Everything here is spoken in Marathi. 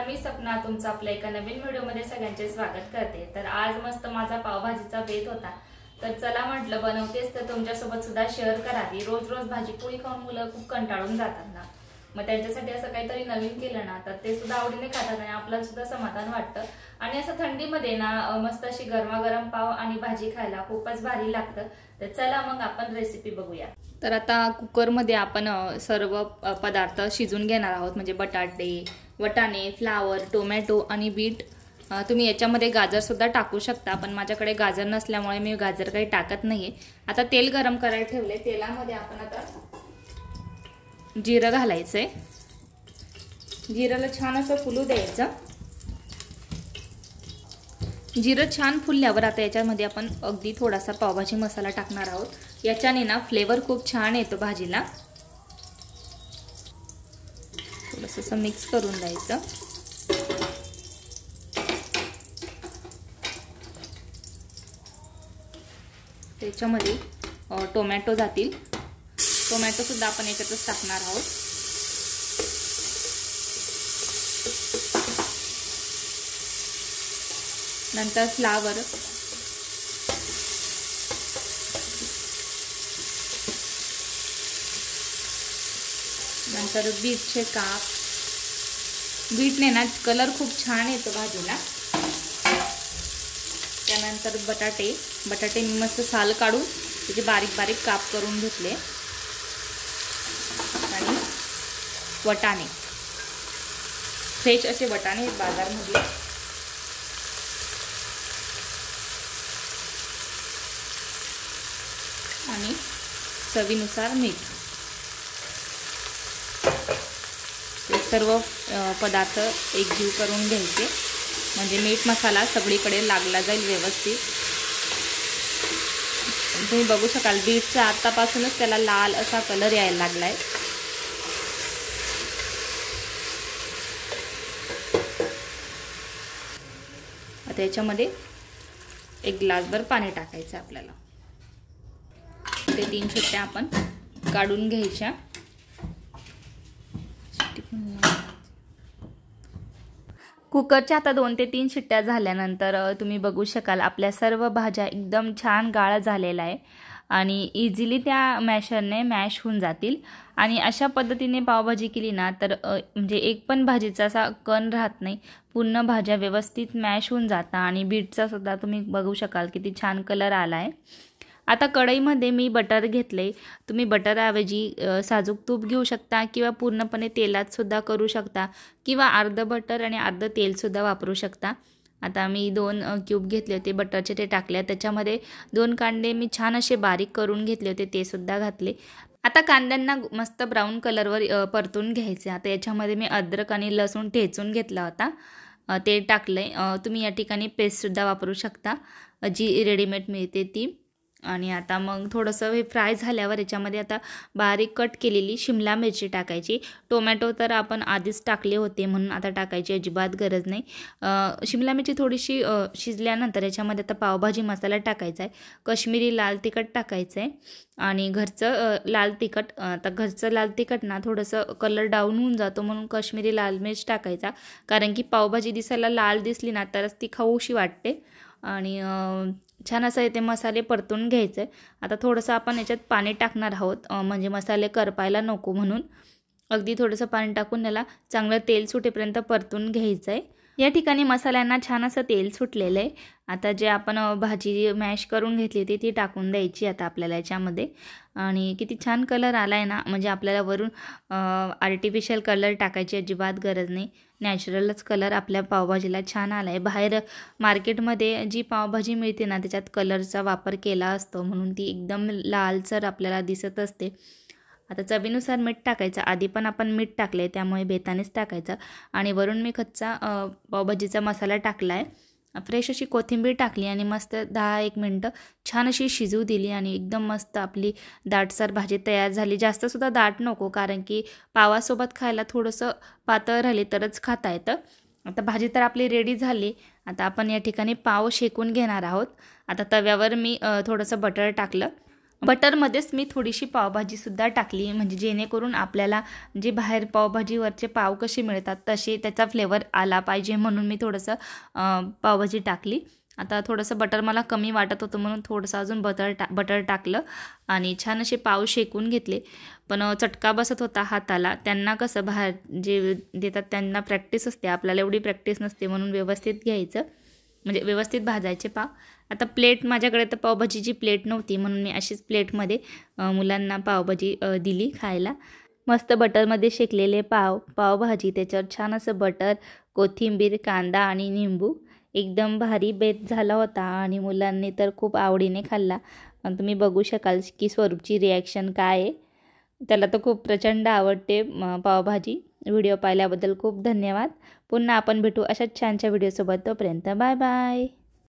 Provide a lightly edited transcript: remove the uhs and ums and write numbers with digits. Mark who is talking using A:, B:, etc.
A: मी सपना तुमचं आपल्या एका नवीन व्हिडिओमध्ये सगळ्यांचे स्वागत करते। तर आज मस्त माझा पावभाजीचा बेत होता, तर चला म्हटलं बनवतेच तर तुमच्यासोबत सुद्धा शेअर करावी। रोज रोज भाजी पोळी खाऊन मुलं खूप कंटाळून जातात ना, मग त्यांच्यासाठी असं काहीतरी नवीन केलं ना तर ते सुद्धा आवडीने खातात आणि आपल्याला सुद्धा समाधान वाटतं। आणि असं थंडीमध्ये ना मस्त अशी गरमागरम पाव आणि भाजी खायला खूपच भारी लागतं। तर चला मग आपण रेसिपी बघूया। तर आता कुकरमध्ये आपण सर्व पदार्थ शिजून घेणार आहोत, म्हणजे बटाटे, वटाणे, फ्लावर, टोमॅटो आणि बीट। तुम्ही याच्यामध्ये गाजर सुद्धा टाकू शकता, पण माझ्याकडे गाजर नसल्यामुळे मी गाजर काही टाकत नाहीये। आता तेल गरम करायला ठेवले, तेलामध्ये आपण आता जिरं घालायचंय। जिराला छान असं फुलू द्यायचं। जिरं छान फुलल्यावर आता याच्यामध्ये आपण अगदी थोडासा पावभाजी मसाला टाकणार आहोत। याच्याने ना फ्लेवर खूप छान येतो भाजीला। थोडंसं असं मिक्स करून द्यायचं। त्याच्यामध्ये टोमॅटो जातील, टोमॅटो सुद्धा आपण याच्यातच टाकणार आहोत। नंतर फ्लावर, नंतर बीटचे काप। बीटने ना कलर खूप छान येतो भाजीला। त्यानंतर बटाटे, बटाटे मी मस्त साल काढून त्याचे बारीक बारीक काप करून घेतले। आणि वटाणे, फ्रेश असे वटाणे बाजारमध्ये। आणि चवीनुसार मीठ। हे सर्व पदार्थ एकजीव करून घ्यायचे, म्हणजे मीठ मसाला सगळीकडे लागला जाईल व्यवस्थित। तुम्ही बघू शकाल बीटच्या आतापासूनच त्याला लाल असा कलर यायला लागलाय। आता याच्यामध्ये एक ग्लासभर पाणी टाकायचं आपल्याला। ते 3 शिट्ट्या आपण काढून घ्यायच्या। कुकरच्या आता 2 ते 3 शिट्ट्या झाल्यानंतर तुम्ही बघू शकाल आपल्या सर्व भाज्या एकदम छान गाळ झालेला आहे आणि इझिली त्या मॅशरने मॅश होऊन जातील। आणि अशा पद्धतीने पावभाजी केली ना तर म्हणजे एक पण भाजीचा असा कण राहत नाही, पूर्ण भाज्या व्यवस्थित मॅश होऊन जातात। आणि बीटचा सुद्धा तुम्ही बघू शकाल किती छान कलर आला आहे। आता कढईमध्ये मी बटर घेतले, तुम्ही बटरऐवजी साजूक तूप घेऊ शकता किंवा पूर्णपणे तेलात सुद्धा करू शकता, किंवा अर्ध बटर आणि अर्ध तेल सुद्धा वापरू शकता। आता मी 2 क्यूब घेतले होते बटरचे, ते टाकले। त्याच्यामध्ये 2 कांदे मी छान असे बारीक करून घेतले होते, ते सुद्धा घातले। आता कांद्यांना मस्त ब्राऊन कलरवर परतून घ्यायचे। आता याच्यामध्ये मी अद्रक आणि लसूण ठेचून घेतला होता, ते टाकले। तुम्ही या ठिकाणी पेस्टसुद्धा वापरू शकता, जी रेडीमेड मिळते ती। आणि आता मग थोडंसं हे फ्राय झाल्यावर याच्यामध्ये आता बारीक कट केलेली शिमला मिरची टाकायची। टोमॅटो तर आपण आधीच टाकले होते म्हणून आता टाकायची अजिबात गरज नाही। शिमला मिरची थोडीशी शिजल्यानंतर याच्यामध्ये आता पावभाजी मसाला टाकायचा आहे, कश्मीरी लाल तिखट टाकायचं आहे आणि घरचं लाल तिखट। आता घरचं लाल तिखट ना थोडंसं कलर डाऊन होऊन जातो म्हणून कश्मीरी लाल मिर्च टाकायचा, कारण की पावभाजी दिसायला लाल दिसली ना तरच ती खाऊशी वाटते। आणि छान असं इथे मसाले परतून घ्यायचे। आता थोडंसं आपण याच्यात पाणी टाकणार आहोत, म्हणजे मसाले करपायला नको म्हणून अगदी थोडंसं पाणी टाकून त्याला चांगलं तेल सुटेपर्यंत परतून घ्यायचं आहे। या ठिकाणी मसाल्यांना छान असं तेल सुटलेलं आहे। आता जे आपण भाजी मॅश करून घेतली होती ती टाकून द्यायची आता आपल्याला याच्यामध्ये। आणि किती छान कलर आला आहे ना, म्हणजे आपल्याला वरून आर्टिफिशियल कलर टाकायची अजिबात गरज नाही, नॅचरलच कलर आपल्या पावभाजीला छान आला आहे। बाहेर मार्केटमध्ये जी पावभाजी मिळते ना त्याच्यात कलरचा वापर केला असतो, म्हणून ती एकदम लालसर आपल्याला दिसत असते। आता चवीनुसार मीठ टाकायचं, आधी पण आपण मीठ टाकले त्यामुळे बेतानेच टाकायचं। आणि वरून मी कच्चा पावभाजीचा मसाला टाकला आहे, फ्रेश अशी कोथिंबीर टाकली आणि मस्त 10-1 मिनटं छान अशी शिजू दिली आणि एकदम मस्त आपली दाटसर भाजी तयार झाली। जास्तसुद्धा दाट नको, कारण की पावासोबत खायला थोडंसं पातळ राहिले तरच खाता येतं। आता भाजी तर आपली रेडी झाली। आता आपण या ठिकाणी पाव शेकून घेणार आहोत। आता तव्यावर मी थोडंसं बटर टाकलं बटरमध्येच मी थोडीशी पावभाजीसुद्धा टाकली, म्हणजे जेणेकरून आपल्याला जे बाहेर पावभाजीवरचे पाव कसे मिळतात तसे त्याचा फ्लेवर आला पाहिजे, म्हणून मी थोडंसं पावभाजी टाकली. आता थोडंसं बटर मला कमी वाटत होतं म्हणून थोडंसं अजून बटर टाकलं आणि छान असे पाव शेकून घेतले. पण चटका बसत होता हाताला. त्यांना कसं बाहेर जे देतात त्यांना प्रॅक्टिस असते, आपल्याला एवढी प्रॅक्टिस नसते, म्हणून व्यवस्थित घ्यायचं, म्हणजे व्यवस्थित भाजायचे पाव. आता प्लेट माझ्याकडे तर पावभाजीची प्लेट नव्हती, म्हणून मी अशीच प्लेटमध्ये मुलांना पावभाजी दिली खायला. मस्त बटरमध्ये शेकलेले पावभाजी, त्याच्यावर छान असं बटर, कोथिंबीर, कांदा आणि निंबू, एकदम भारी बेत झाला होता आणि मुलांनी तर खूप आवडीने खाल्ला. आणि तुम्ही बघू शकाल की स्वरूपची रिॲक्शन काय आहे. त्याला तर खूप प्रचंड आवडते पावभाजी. व्हिडिओ पाहिल्याबद्दल खूप धन्यवाद. पुन्हा आपण भेटू अशाच छानच्या व्हिडिओसोबत. तोपर्यंत बाय बाय.